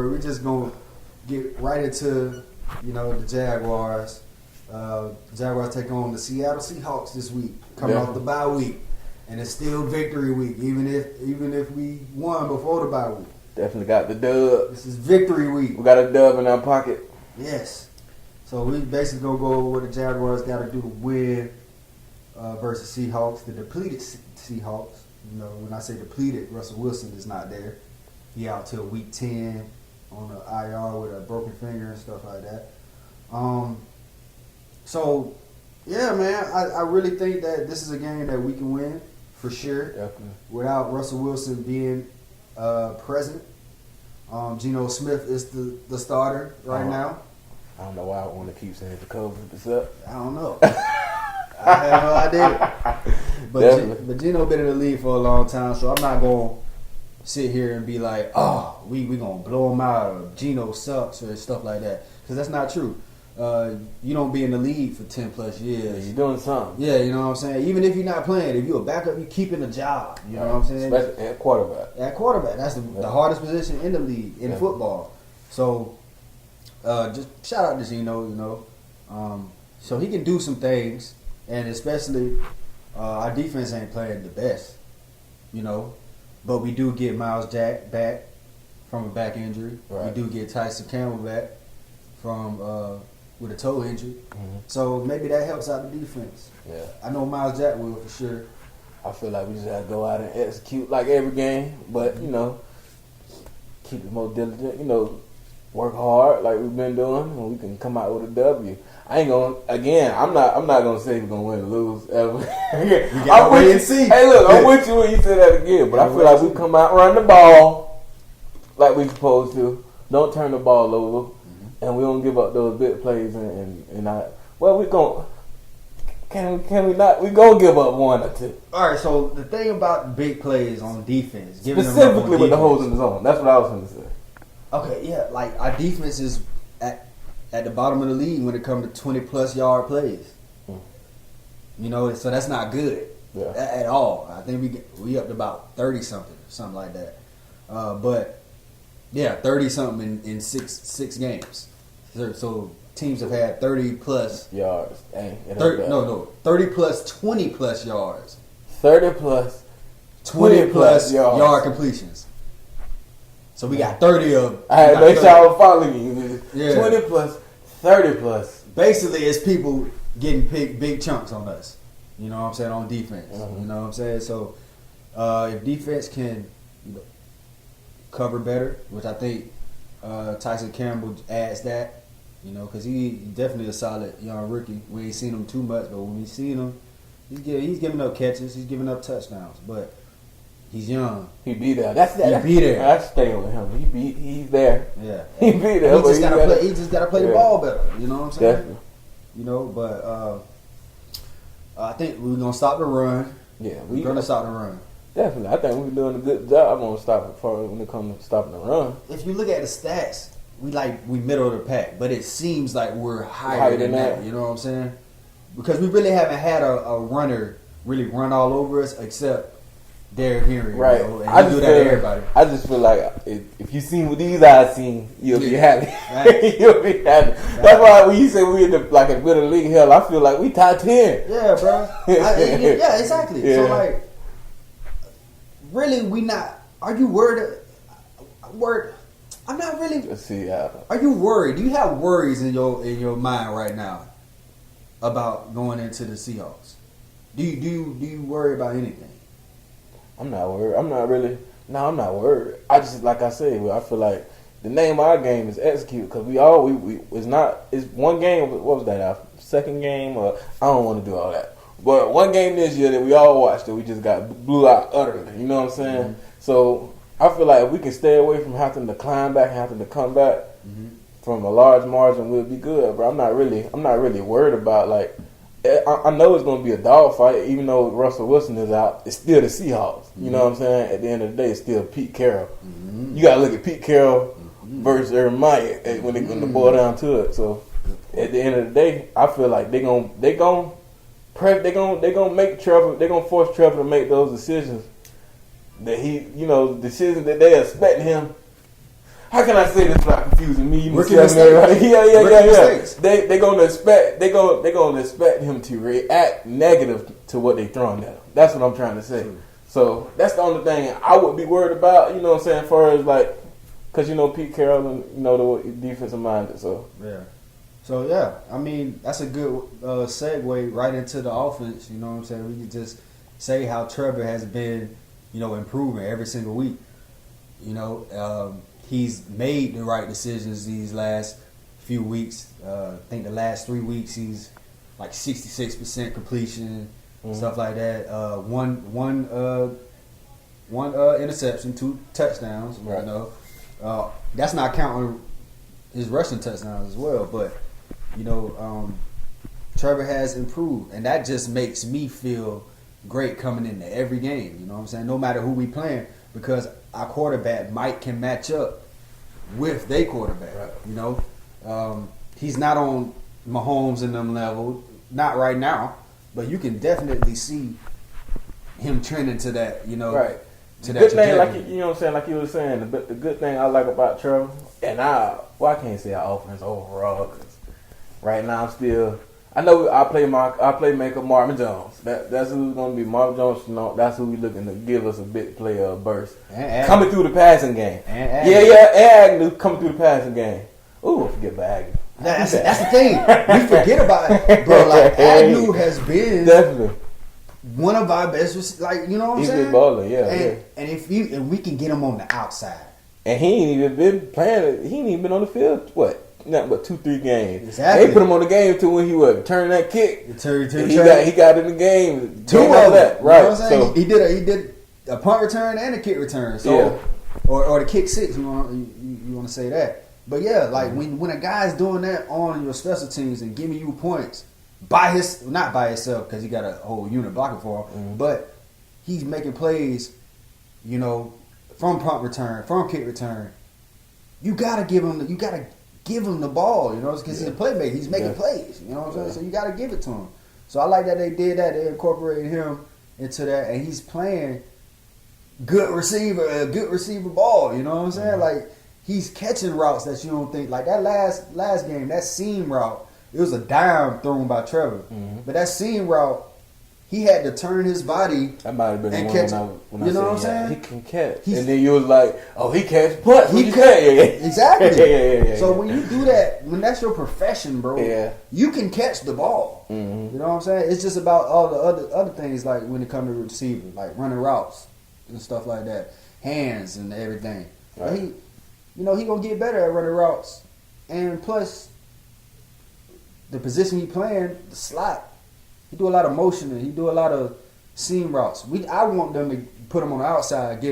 word. We're just gonna get right into the Jaguars. Jaguars take on the Seattle Seahawks this week, coming off the bye week, and it's still victory week, even if we won before the bye week. Definitely got the dub. This is victory week. We got a dub in our pocket. Yes. So we basically gonna go over what the Jaguars got to do to win versus Seahawks, the depleted Seahawks. When I say depleted, Russell Wilson is not there. He out till week 10 on the IR with a broken finger and stuff like that. So, yeah, man, I really think that this is a game that we can win for sure. Definitely. Without Russell Wilson being present. Geno Smith is the starter right now. I don't know why I want to keep saying the cover this up. I don't know. I have no idea. But Geno been in the league for a long time, so I'm not going to sit here and be like, oh, we going to blow him out or Geno sucks or stuff like that. Because that's not true. You don't be in the league for 10 plus years. You're doing something. Yeah, you know what I'm saying? Even if you're not playing, if you're a backup, you're keeping a job. You know what I'm saying? Especially at quarterback. At quarterback. That's the hardest position in the league, in football. So, just shout out to Geno, so he can do some things, and especially our defense ain't playing the best, but we do get Miles Jack back from a back injury. Right. We do get Tyson Campbell back from with a toe injury. Mm-hmm. So maybe that helps out the defense. Yeah. I know Miles Jack will for sure. I feel like we just have to go out and execute like every game, but keep it more diligent. Work hard like we've been doing, and we can come out with a W. I ain't gonna. Again, I'm not gonna say we're gonna win or lose ever. I'm wait and see. Hey, look, I'm with you when you say that again, but I feel like we come out run the ball like we supposed to. Don't turn the ball over, and we don't give up those big plays. And I we gonna. Can we not? We gonna give up one or two. All right. So the thing about big plays on defense, specifically with the holes in the zone. That's what I was going to say. Okay, yeah. Like our defense is at the bottom of the league when it comes to 20+ yard plays. So that's not good at all. I think we up to about 30 something like that. But yeah, 30 something in six games. So teams have had 30+ yards. 30 plus 20+ yards. 30 plus 20+ yard completions. So we got 30 of. I had to make sure I was following you. Yeah. 20 plus, 30 plus. Basically, it's people getting big chunks on us. You know what I'm saying? On defense. Mm-hmm. You know what I'm saying? So if defense can cover better, which I think Tyson Campbell adds that, because he definitely a solid young rookie. We ain't seen him too much, but when we seen him, he's giving up catches, he's giving up touchdowns, but he's young. He be there. He be there. That's staying with him. He's there. Yeah. He be there. He just gotta play the ball better. You know what I'm saying? Definitely. But I think we're gonna stop the run. Yeah, we're gonna stop the run. Definitely. I think we're doing a good job on when it comes to stopping the run. If you look at the stats, we middle of the pack, but it seems like we're higher than that. You know what I'm saying? Because we really haven't had a runner really run all over us except Derrick Henry. Right. And I do that to everybody. I just feel like if you seen what these eyes seen, you'll be happy. Right. You'll be happy. That's why when you say we in the middle of the league, hell, I feel like we top 10. Yeah, bro. Yeah, exactly. Yeah. So really, we not. Are you worried? I'm not really. Let's see. Are you worried? Do you have worries in your mind right now about going into the Seahawks? Do you worry about anything? I'm not worried. I'm not worried. I just, like I said, I feel like the name of our game is execute, because it's one game. What was that? Our second game? Or I don't want to do all that. But one game this year that we all watched that we just got blew out utterly. You know what I'm saying? Mm-hmm. So I feel like if we can stay away from having to climb back and having to come back from a large margin, we'll be good. But I'm not really worried about I know it's going to be a dogfight, even though Russell Wilson is out. It's still the Seahawks. You know what I'm saying? At the end of the day, it's still Pete Carroll. You got to look at Pete Carroll versus Urban Meyer when the boil down to it. So at the end of the day, I feel like they're gonna make Trevor. They're gonna force Trevor to make those decisions that decisions that they expect him. how can I say this without confusing me? Rookie mistakes. Yeah. They gonna expect him to react negative to what they throwing at him. That's what I'm trying to say. So that's the only thing I would be worried about. You know what I'm saying? As far as like, because Pete Carroll and the defensive minded. So yeah. So yeah, I mean that's a good segue right into the offense. You know what I'm saying? We can just say how Trevor has been, improving every single week. He's made the right decisions these last few weeks. I think the last 3 weeks he's like 66% completion, stuff like that. One interception, 2 touchdowns. Right. That's not counting his rushing touchdowns as well. But Trevor has improved, and that just makes me feel great coming into every game. You know what I'm saying? No matter who we playing, because our quarterback Mike can match up with their quarterback. Right. He's not on Mahomes and them level, not right now, but you can definitely see him trending to that. Right. To the that good thing, trajectory. like you know what I'm saying, like you were saying, the good thing I like about Trevor, and I can't say our offense overall, because right now I know I play maker Marvin Jones. That's who's gonna be Marvin Jones. That's who we looking to give us a big player burst coming through the passing game. And Agnew coming through the passing game. Ooh, I forget about Agnew. That's the thing. We forget about it, bro. Like Agnew has been definitely one of our best. Like you know what I'm saying? He's been balling, yeah. And if we can get him on the outside, and he ain't even been playing. He ain't even been on the field. What? Nothing but 2-3 games. Exactly. They put him on the game too when he was turning that kick. He got in the game. 2 of that, right? You know what I'm saying? He did a punt return and a kick return. So, or the kick 6. You want to say that? But yeah, like when a guy's doing that on your special teams and giving you points not by himself because he got a whole unit blocking for him, but he's making plays. From punt return, from kick return. You gotta give him the ball, because he's a playmaker. He's making plays, you know what I'm saying? So you got to give it to him. So I like that they did that. They incorporated him into that, and he's playing good receiver ball, you know what I'm saying? Like, he's catching routes that you don't think, like that last game, that seam route, it was a dime thrown by Trevor. But that seam route, he had to turn his body. That might have been the one when I you know said, what I'm saying? He can catch. And then you was like, oh, he catch punts. He catch. Exactly. Yeah. So when you do that, when that's your profession, bro, you can catch the ball. You know what I'm saying? It's just about all the other things, like when it comes to receiving, like running routes and stuff like that, hands and everything. Right. But he gonna get better at running routes, and plus the position he playing, the slot. He do a lot of motioning. He do a lot of seam routes. I want them to put him on the outside, put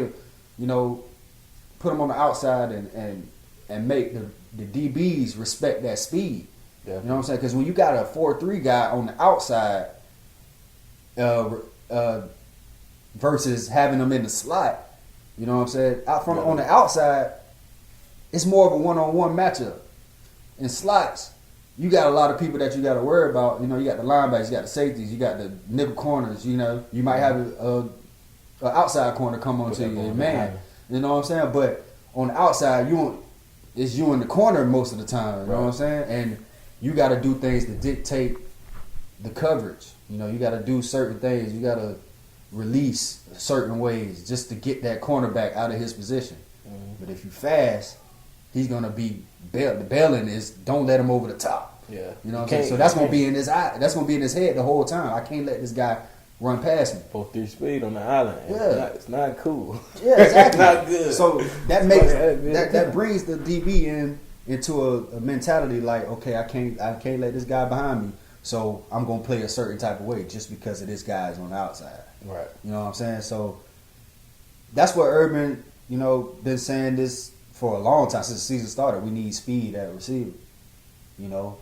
him on the outside and make the DBs respect that speed. Yeah. You know what I'm saying? Because when you got a 4-3 guy on the outside, versus having them in the slot, you know what I'm saying? On the outside, it's more of a one-on-one matchup. In slots, you got a lot of people that you got to worry about. You got the linebackers, you got the safeties, you got the nickel corners. You might have a outside corner come on to you, man. You know what I'm saying? But on the outside, it's you in the corner most of the time. You know what I'm saying? And you got to do things to dictate the coverage. You got to do certain things. You got to release certain ways just to get that cornerback out of his position. But if you fast, he's gonna be the bailing is don't let him over the top. Yeah, you know what I'm saying. So that's gonna be in his eye. That's gonna be in his head the whole time. I can't let this guy run past me. 4-3 speed on the island. Yeah, it's not cool. Yeah, exactly. Not good. So that makes that brings the DB into a mentality like, okay, I can't let this guy behind me. So I'm gonna play a certain type of way just because of this guy's on the outside. Right. You know what I'm saying? So that's what Urban, been saying this for a long time since the season started. We need speed at receiver.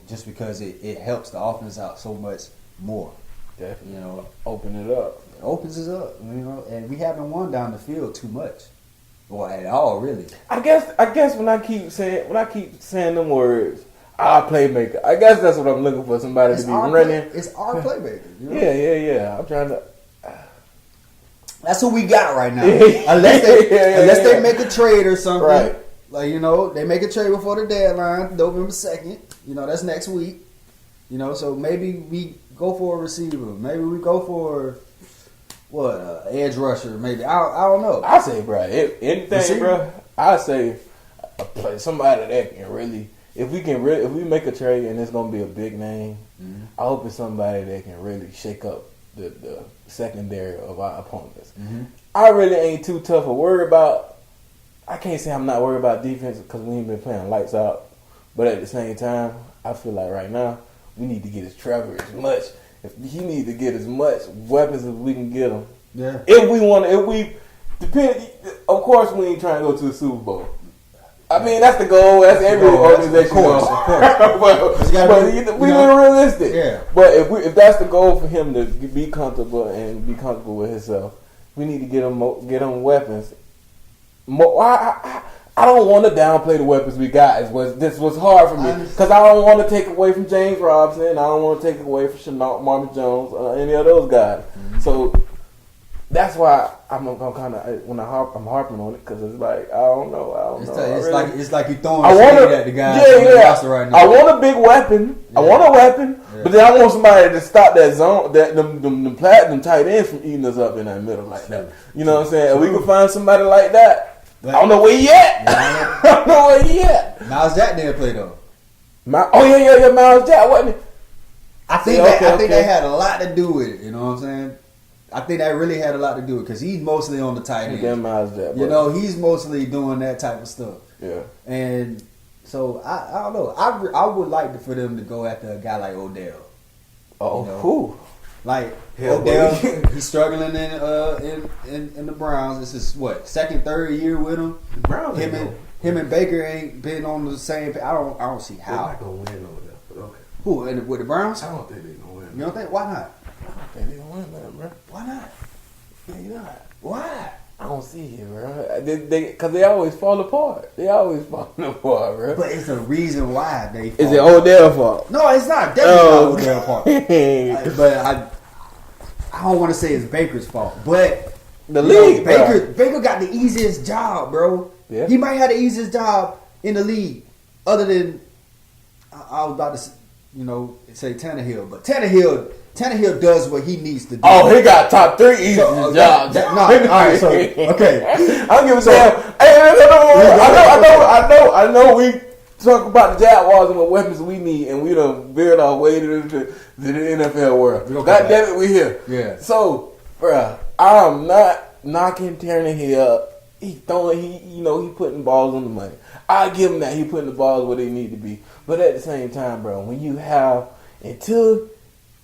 Just because it helps the offense out so much more. Definitely. Open it up. It opens it up, and we haven't won down the field too much. Or at all, really. I guess when I keep saying them words, our playmaker. I guess that's what I'm looking for. Somebody to be running. It's our playmaker. Yeah. I'm trying to. That's who we got right now. Unless they make a trade or something. like, you know, they make a trade before the deadline, November 2nd. You know, that's next week. You know, so maybe we go for a receiver. Maybe we go for edge rusher. Maybe I don't know. I say, bro, anything, bro. I say somebody that can really. If we make a trade and it's gonna be a big name, I hope it's somebody that can really shake up the secondary of our opponents. I really ain't too tough or worried about. I can't say I'm not worried about defense because we ain't been playing lights out. But at the same time, I feel like right now we need to get his Trevor as much. If he need to get as much weapons as we can get him. Yeah. Of course, we ain't trying to go to the Super Bowl. I mean, that's the goal. That's every organization. Of course. but we were realistic. Yeah. But if that's the goal for him to be comfortable and be comfortable with himself, we need to get him weapons. I don't want to downplay the weapons we got. This was hard for me because I don't want to take away from James Robinson. I don't want to take away from Marvin Jones or any of those guys. So that's why I'm kind of I'm harping on it because it's like I don't know. It's like you throwing shade at the guys on the roster right now. I want a big weapon. Yeah. I want a weapon, but then I want somebody to stop that zone, that them platinum tight ends from eating us up in that middle like that. You know what I'm saying? If we can find somebody like that. I don't know where he at. I don't know where he at. Miles Jack didn't play though. Yeah, Miles Jack wasn't it? I think that had a lot to do with it. You know what I'm saying? I think that really had a lot to do with it because he's mostly on the tight end. Yeah, Miles Jack. You know, he's mostly doing that type of stuff. Yeah. And so I don't know. I would like for them to go after a guy like Odell. Oh, you know? who? Like Odell, he's struggling in the Browns. This is second, third year with him. The Browns him and Baker ain't been on the same. I don't see how. They're not gonna win over there, but okay. Who with the Browns? I don't think they're gonna win. You don't think? Why not? I don't think they're gonna win, man, bro. Why not? Maybe not. Why? I don't see it, bro. Because they always fall apart. They always fall apart, bro. But it's a reason why they fall Is it Odell's fault? No, it's not. Definitely not Odell's fault. But I don't want to say it's Baker's fault. But the league, Baker got the easiest job, bro. Yeah. He might have the easiest job in the league, other than I was about to, say Tannehill. But Tannehill does what he needs to do. Oh, he got top 3 easiest jobs. All right, so okay. I don't give a damn. I know. We talk about the Jaguars and what weapons we need, and we done veered our way to the NFL world. God damn it, we here. Yeah. So, bruh, I'm not knocking Tannehill. He putting balls on the money. I give him that. He putting the balls where they need to be. But at the same time, bro, when you have until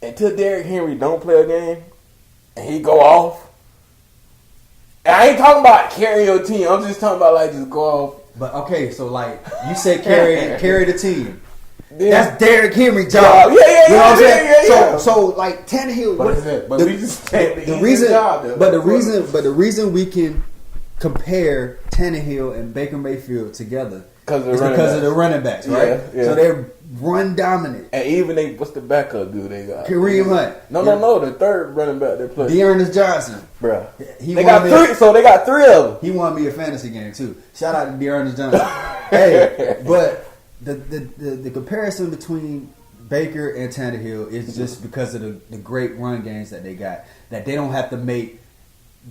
Derrick Henry don't play a game and he go off, and I ain't talking about carry your team. I'm just talking about just go off. But okay, so you say carry the team. Yeah. That's Derrick Henry's job. Yeah. You know what I'm saying? Yeah. So Tannehill. The reason we can compare Tannehill and Baker Mayfield together is because of the running backs, right? Yeah. So they're run dominant. And even what's the backup dude they got? Kareem Hunt. No. The third running back they play. Dearness Johnson. Bruh. They got 3, so they got 3 of them. He won me a fantasy game too. Shout out to Dearness Johnson. Hey, but the comparison between Baker and Tannehill is just because of the great run games that they got. That they don't have to make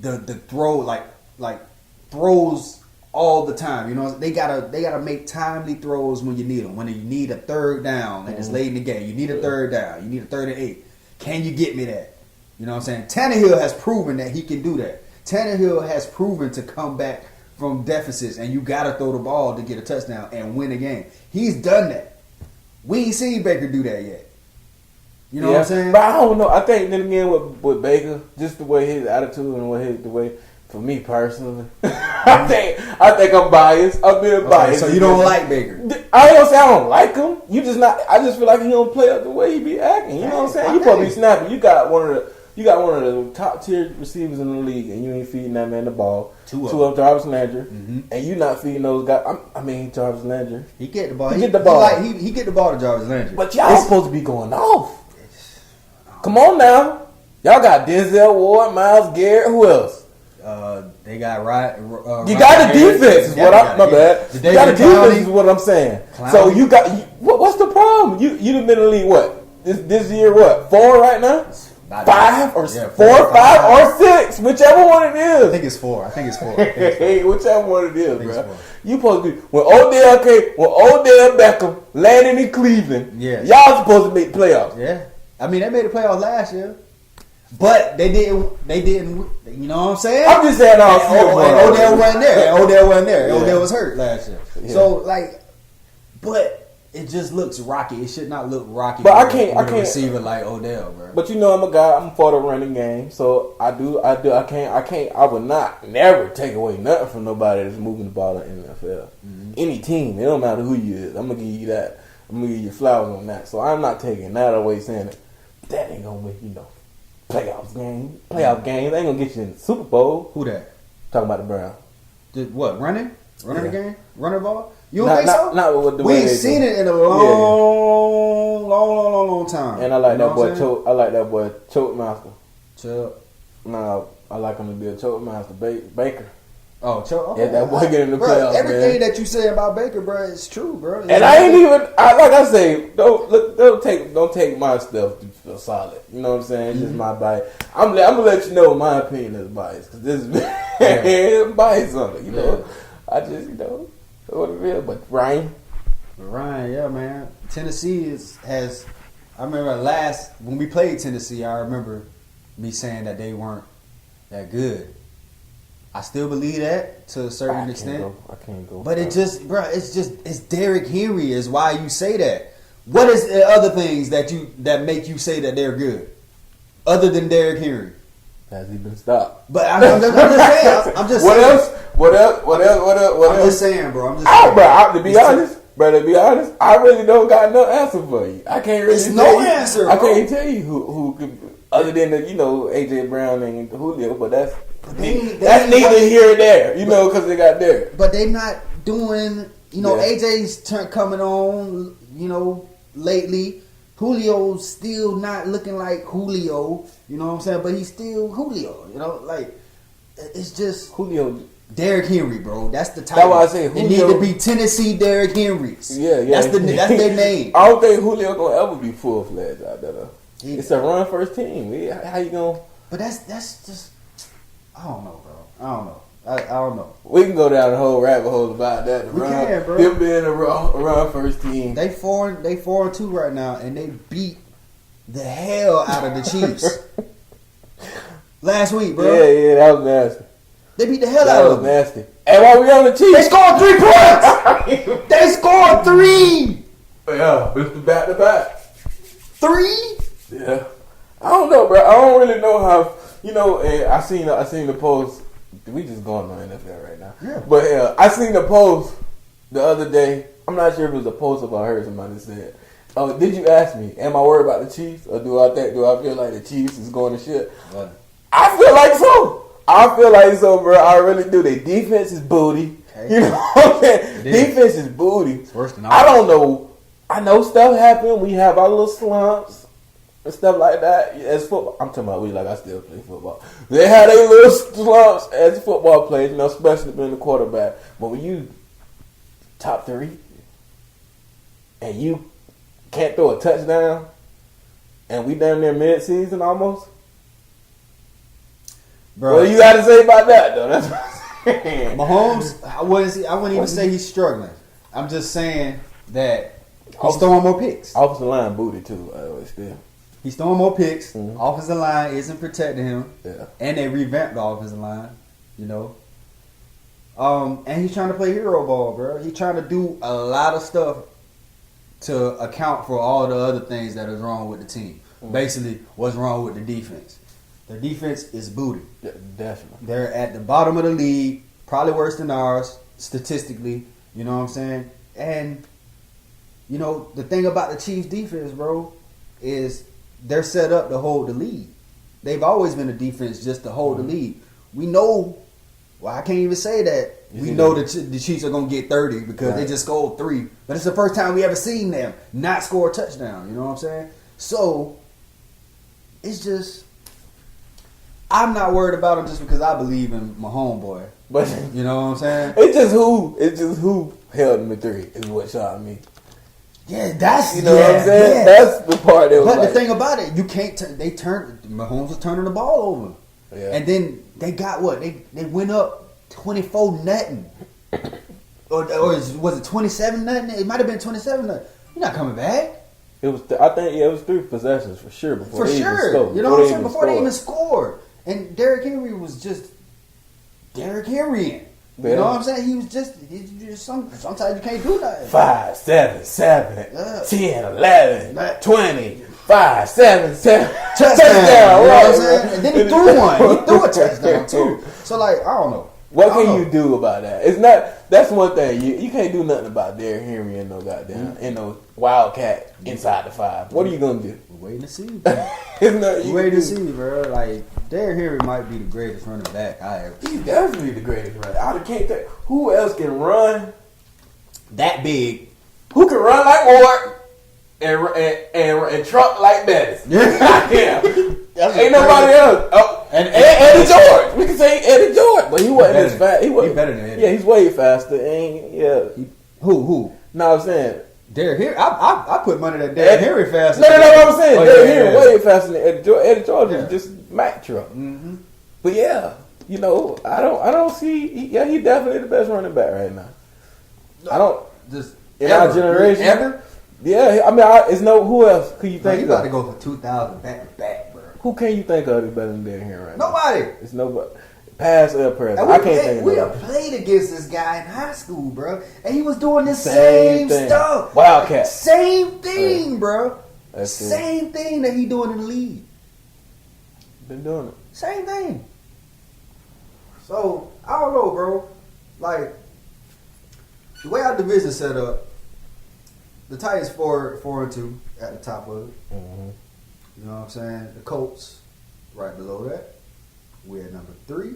the throw like throws all the time. You know, they gotta make timely throws when you need them. When you need a third down and it's late in the game, you need a third down. You need a 3rd and 8. Can you get me that? You know what I'm saying? Tannehill has proven that he can do that. Tannehill has proven to come back from deficits, and you gotta throw the ball to get a touchdown and win a game. He's done that. We ain't seen Baker do that yet. You know what I'm saying? But I don't know. I think then again with Baker, just the way his attitude and the way. For me personally, I think I'm biased. I'm being biased. So you don't like Baker? I ain't gonna say I don't like him. I just feel like he don't play up the way he be acting. You know what I'm saying? You probably be snapping. You got one of the top tier receivers in the league, and you ain't feeding that man the ball. Two of Jarvis Landry, and you not feeding those guys. Jarvis Landry. He get the ball. He get the ball. He get the ball to Jarvis Landry. But y'all supposed to be going off. Come on now, y'all got Denzel Ward, Myles Garrett. Who else? They got right. You got the defense. Is what my bad. You got the defense is what I'm saying. Clowney. So you got what's the problem? You done been in the league what this year? What 4 right now? 5 or 4, 5 or 6, whichever one it is. I think it's 4. Hey, whichever one it is, bro. You supposed to be when Odell Beckham landed in Cleveland. Yeah, y'all supposed to make the playoffs. Yeah, I mean they made the playoffs last year, but they didn't. You know what I'm saying? I'm just saying Odell wasn't there. Yeah. Odell was hurt last year. Yeah. So but it just looks rocky. It should not look rocky. But I can't receiver like Odell, bro. But you know I'm a guy. I'm for the running game, so I can't. I would never take away nothing from nobody that's moving the ball in the NFL. Mm-hmm. Any team, it don't matter who you is. I'm gonna give you that. I'm gonna give you flowers on that. So I'm not taking that away, saying that ain't gonna make playoff games. They ain't gonna get you in the Super Bowl. Who that? Talking about the Browns. What running the game, running the ball? You don't think so? Not with the we way ain't seen it in a long time. And I like that boy Choke. I like that boy Choke Master. Choke. No, I like him to be a Choke Master. Baker. Oh, Choke. Okay. Yeah, that boy get in the playoffs. Everything that you say about Baker, bro, is true, bro. And I ain't even. Like I say, don't take my stuff to feel solid. You know what I'm saying? It's just my bias. I'm gonna let you know my opinion is biased because this is biased on it. You know, I just what it is. But Ryan, yeah, man. Tennessee has. I remember when we played Tennessee. I remember me saying that they weren't that good. I still believe that to a certain extent. I can't go. But it's Derrick Henry is why you say that. What is the other things that make you say that they're good, other than Derrick Henry? Has he been stopped? But I'm just saying. I'm just what saying. else? What else? I'm just saying, bro. To be honest, I really don't got no answer for you. I can't really. It's no answer. Bro. I can't tell you who could, other than AJ Brown and Julio, but that's neither here or there, because they got there. But they not doing, AJ's coming on, lately. Julio's still not looking like Julio, you know what I'm saying? But he's still Julio, it's just Julio. Derrick Henry, bro. That's the title. That's why I say Julio. It need to be Tennessee Derrick Henrys. Yeah. That's their name. I don't think Julio gonna ever be full fledged out there though. It's a run first team. How you gonna? But that's just. I don't know, bro. I don't know. We can go down the whole rabbit hole about that. We can, bro. Them being a run first team. They 4-2 right now, and they beat the hell out of the Chiefs last week, bro. Yeah, that was nasty. They beat the hell out of them. That was nasty. And while we on the Chiefs, they scored 3 points. They scored 3. Yeah, Mr. Back to back. 3. Yeah. I don't know, bro. I don't really know how. I seen the post. We just going on NFL right now. Yeah. But I seen the post the other day. I'm not sure if it was a post or if I heard somebody said, "Oh, did you ask me? Am I worried about the Chiefs, or do I feel like the Chiefs is going to shit?" What? I feel like so, bro. I really do. Their defense is booty. Okay. You know what I'm saying? Defense is booty. It's worse than I don't know. I know stuff happen. We have our little slumps and stuff like that. As football, I'm talking about I still play football. They had their little slumps as football players, especially being the quarterback. But when you top 3 and you can't throw a touchdown, and we down there mid-season almost. Bro, what do you got to say about that, though? That's what I'm saying. Mahomes, I wouldn't even say he's struggling. I'm just saying that he's throwing more picks. Offensive line booty, too, still. He's throwing more picks. Mm-hmm. Offensive line isn't protecting him. Yeah. And they revamped the offensive line, and he's trying to play hero ball, bro. He's trying to do a lot of stuff to account for all the other things that is wrong with the team. Mm-hmm. Basically, what's wrong with the defense? Their defense is booty. Yeah, definitely. They're at the bottom of the league, probably worse than ours, statistically. You know what I'm saying? And, the thing about the Chiefs' defense, bro, is they're set up to hold the lead. They've always been a defense just to hold the lead. We know, I can't even say that. We know that the Chiefs are going to get 30 because they just scored 3. But it's the first time we ever seen them not score a touchdown. You know what I'm saying? So, it's just... I'm not worried about him just because I believe in my homeboy. But you know what I'm saying? It's just who held him at 3 is what shocked me. Yeah, that's what I'm saying. Yeah. That's the part that was. But the thing about it, you can't. Mahomes was turning the ball over, and then they got what they went up 24-0, or was it 27-0? It might have been 27-0. You're not coming back. It was. I think it was 3 possessions for sure. Before they even scored. You know what I'm saying? Before they even scored, and Derrick Henry was just Derrick Henry. You know what I'm saying? He was just sometimes you can't do that. 5, 7, 7, 10, 11, 20, 5, 7, 7. Touchdown. You know what I'm saying? And then he threw one. He threw a touchdown too. So like, I don't know. What can you do about that? It's not. That's one thing. You can't do nothing about Derrick Henry and no goddamn and no Wildcat inside the 5. What are you gonna do? We're waiting to see. Waiting to see, bro. Like Derrick Henry might be the greatest running back I ever seen. He's definitely the greatest runner. I can't think who else can run that big. Who can run like Ward and trump like Bettis? Yeah. Ain't nobody else. Oh, and Eddie George. We can say Eddie George, but he wasn't as fast. He better than Eddie. Yeah, he's way faster. Who? No, I'm saying Derrick Henry. I put money that Derrick Henry faster. No, what I'm saying. Derrick Henry way faster than Eddie George. Eddie George is just Mack truck. Mm-hmm. But yeah, I don't see. He definitely the best running back right now. I don't just in our generation ever. Yeah, I mean, it's no. Who else could you think? You about to go for 2,000 back to back, bro. Who can you think of is better than Derrick Henry right now? Nobody. It's nobody. Past or present. I can't think of We nobody. played against this guy in high school, bro, and he was doing the same stuff. Wildcat. Same thing, bro. That's same thing that he doing in the league. Been doing it. Same thing. So I don't know, bro. Like the way our division set up, the Titans 4-2 at the top of it. Mm-hmm. You know what I'm saying? The Colts right below that. We at number 3.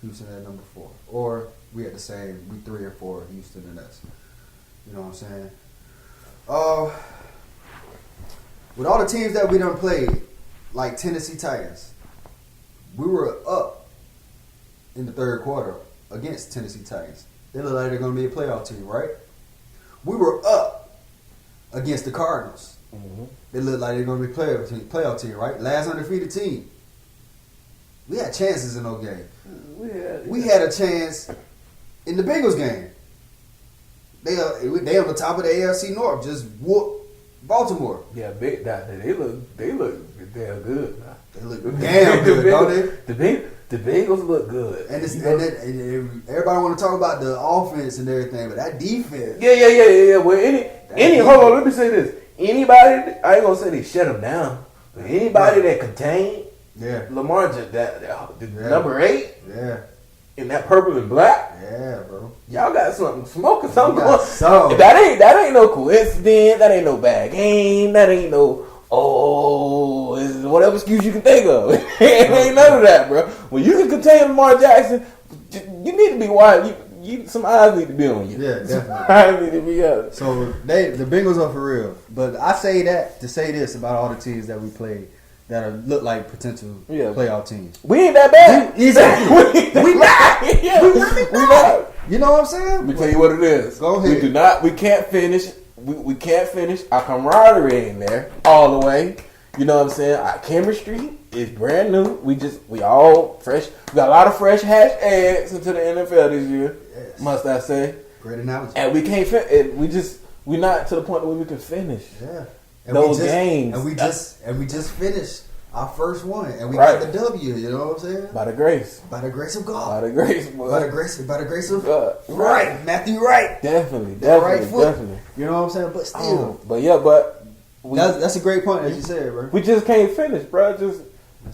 Houston at number 4. Or we at the same. We 3 and 4. Houston and us. You know what I'm saying? With all the teams that we done played, like Tennessee Titans, we were up in the third quarter against Tennessee Titans. They look like they're going to be a playoff team, right? We were up against the Cardinals. Mm-hmm. They look like they're going to be playoff team, right? Last undefeated team. We had chances in those games. We had a chance in the Bengals game. They on the top of the AFC North, just whoop Baltimore. Yeah, they look damn good. Now. They look damn good, don't they? The Bengals look good. And everybody want to talk about the offense and everything, but that defense. Yeah. Well, hold on, let me say this. Anybody, I ain't gonna say they shut them down, but anybody that contained Lamar, number 8, in that purple and black, bro, y'all got something smoking, something going. So. That ain't no coincidence. That ain't no bad game. That ain't no whatever excuse you can think of. It ain't none of that, bro. When you can contain Lamar Jackson, you need to be wide. Some eyes need to be on you. Yeah, definitely. Some eyes need to be on. So the Bengals are for real. But I say that to say this about all the teams that we played that look like potential playoff teams. We ain't that bad. Exactly. we not. Yeah. We really not. You know what I'm saying? Let me tell you what it is. Go ahead. We do not. We can't finish. We can't finish. Our camaraderie ain't there all the way. You know what I'm saying? Our chemistry is brand new. We all fresh. We got a lot of fresh hash eggs into the NFL this year. Yes. Must I say? Great analogy. And we can't we're not to the point where we can finish. Yeah. Those games. And we just finished our first one, and we got the W. You know what I'm saying? By the grace of God. By the grace, boy. By the grace of God. Right, Matthew. Right. Definitely. You know what I'm saying? But still. That's a great point, as you said, bro. We just can't finish, bro. That's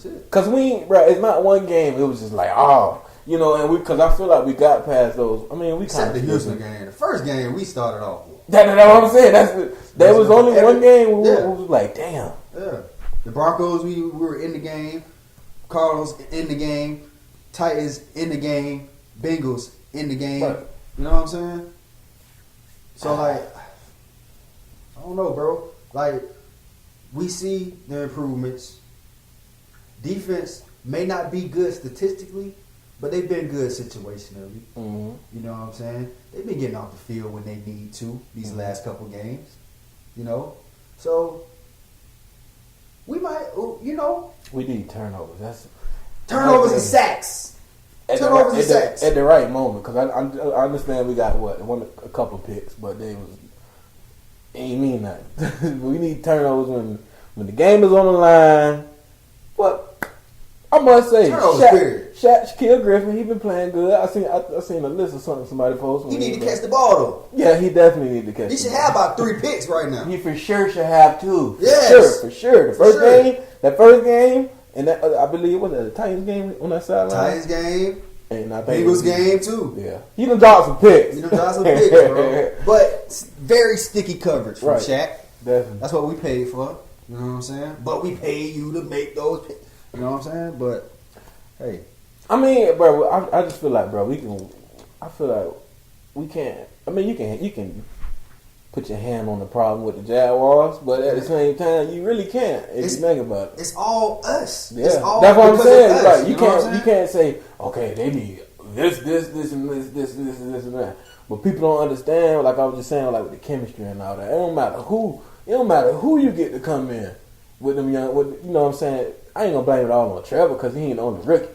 it. Cause it's not one game. It was just like, and because I feel like we got past those. I mean, we kind of the Houston game. The first game we started off with. That's what I'm saying. There was only one game where we was like, damn. Yeah. The Broncos, we were in the game. Cardinals in the game. Titans in the game. Bengals in the game. Right. You know what I'm saying? So I don't know, bro. Like, we see the improvements. defense may not be good statistically, but they've been good situationally. Mm-hmm. You know what I'm saying? They've been getting off the field when they need to these last couple games. You know? So, we might, you know. We need turnovers. That's turnovers and sacks. Turnovers and sacks. At the right moment. Because I understand we got, a couple picks, but they ain't mean nothing. We need turnovers when the game is on the line. But I must say, Shaquille Griffin, he been playing good. I seen a list of something somebody posted. He need to catch the ball though. Yeah, he definitely need to catch. He should have about 3 picks right now. He for sure should have 2. Yes, for sure. That first game, and that I believe was that the Titans game on that sideline. Titans game. And I think Eagles game too. Yeah, he done dropped some picks. Bro. But very sticky coverage from Shaq. Definitely. That's what we paid for. You know what I'm saying? But we paid you to make those picks. You know what I'm saying? But hey, I mean, bro, I just feel like, bro, we can. I feel like we can't. I mean, you can put your hand on the problem with the Jaguars, but at the same time, you really can't if you think about it. It's all us. Yeah, it's all that's what I'm saying. Us, right. You can't say, okay, they need this, and this, and that. But people don't understand. Like I was just saying, like with the chemistry and all that. It don't matter who you get to come in with them young. You know what I'm saying? I ain't gonna blame it all on Trevor because he ain't on the rookie.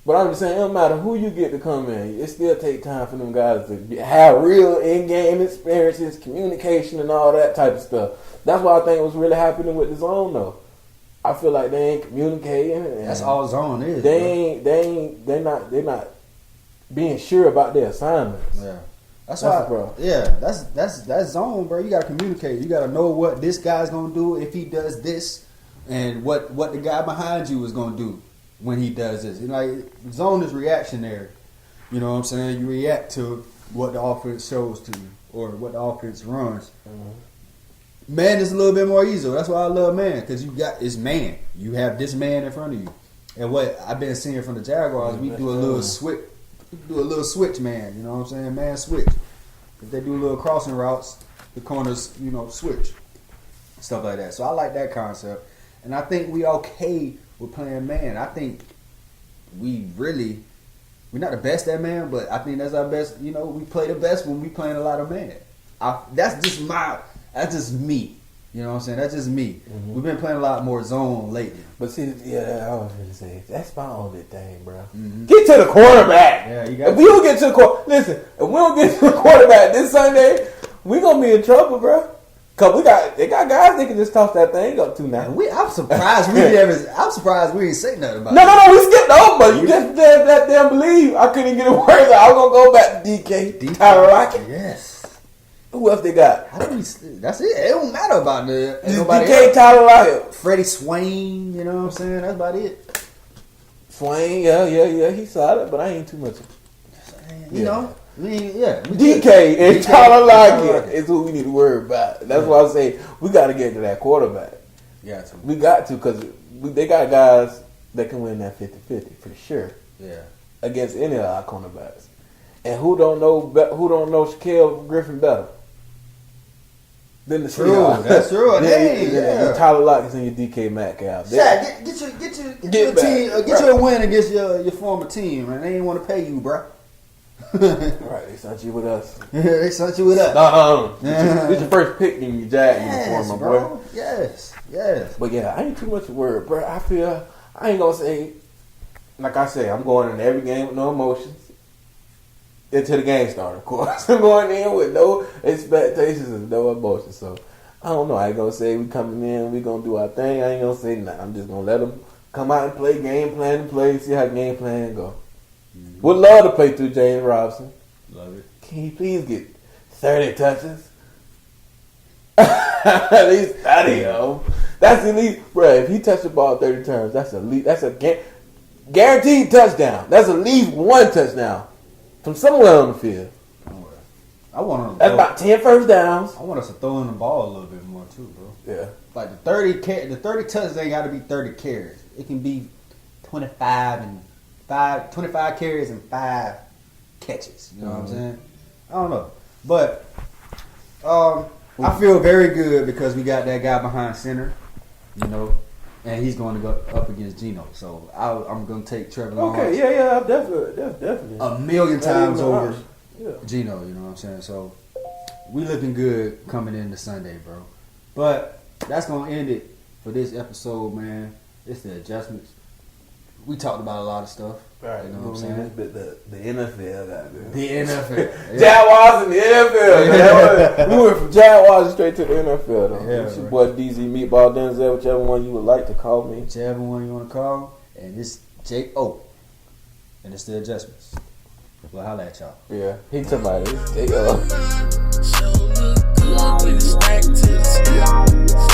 But I'm just saying, it don't matter who you get to come in. It still take time for them guys to have real in-game experiences, communication, and all that type of stuff. That's why I think was really happening with the zone, though. I feel like they ain't communicating. That's all zone is. They're not being sure about their assignments. Yeah, that's why, bro. Yeah, that's zone, bro. You gotta communicate. You gotta know what this guy's gonna do if he does this, and what the guy behind you is gonna do when he does this. You know, like, zone is reactionary. You know what I'm saying? You react to what the offense shows to you or what the offense runs. Mm-hmm. Man is a little bit more easy. That's why I love man, because it's man. You have this man in front of you. And what I've been seeing from the Jaguars, we do a little switch. Do a little switch, man. You know what I'm saying? Man switch. If they do a little crossing routes, the corners, switch. Stuff like that. So I like that concept. And I think we okay with playing man. I think we're not the best at man, but I think that's our best. We play the best when we playing a lot of man. That's just me. You know what I'm saying? That's just me. Mm-hmm. We've been playing a lot more zone lately. But see, I was going to say, that's my only thing, bro. Mm-hmm. Get to the quarterback. Yeah, you got. If we don't get to the quarterback, listen. If we don't get to the quarterback this Sunday, we gonna be in trouble, bro. Cause they got guys they can just toss that thing up to now. I'm surprised we didn't say nothing about it. No, we skipped over. You just that damn believe. I couldn't get a word out. I was gonna go back to DK. Tyler Lockett. Yes. Who else they got? That's it. It don't matter about nobody DK, else. Tyler Lockett, Freddie Swain. You know what I'm saying? That's about it. Swain, yeah. He solid, but I ain't too much. DK and Tyler Lockett is who we need to worry about. That's why I say we got to get to that quarterback. We got to because they got guys that can win that 50-50 for sure. Yeah, against any of our cornerbacks. And who don't know Shaquille Griffin better than the Seahawks? That's true. Then Tyler Lockett's and your DK Metcalf. Shaq, get you a win against your former team, man. They ain't want to pay you, bro. Right, they sent you with us. They sent you with us. No. This your first pick in your Jag uniform, my boy. Yes. But yeah, I ain't too much word, bro. I ain't gonna say, like I said, I'm going in every game with no emotions. Until the game started, of course. I'm going in with no expectations and no emotions. So, I don't know. I ain't going to say we coming in, we going to do our thing. I ain't going to say nothing. I'm just going to let them come out and play game plan and play, see how game plan go. Mm-hmm. Would love to play through James Robinson. Love it. Can he please get 30 touches? At least 30 of them. That's at least, bro, if he touched the ball 30 times, that's a guaranteed touchdown. That's at least one touchdown. From somewhere on the field. That's about 10 first downs. I want us to throw in the ball a little bit more too, bro. Yeah. Like the 30 touches ain't got to be 30 carries. It can be 25 carries and 5 catches. You know what I'm saying? I don't know. But I feel very good because we got that guy behind center. and he's going to go up against Geno. So I'm going to take Trevor Lawrence. Okay, yeah, definitely. A million times over Yeah. Geno, you know what I'm saying? So we looking good coming into Sunday, bro. But that's going to end it for this episode, man. It's the adjustments. We talked about a lot of stuff. Right, You know what I'm saying? The NFL, goddamn. The NFL. Yeah. Jaguars in the NFL. Yeah. We went from Jaguars straight to the NFL, though. Yeah, It's your right. boy DZ Meatball Denzel, whichever one you would like to call me. Whichever one you want to call. And it's J.O. And it's the adjustments. Well, holla at y'all. Yeah, he took my this. So look good when it's stacked to the sky.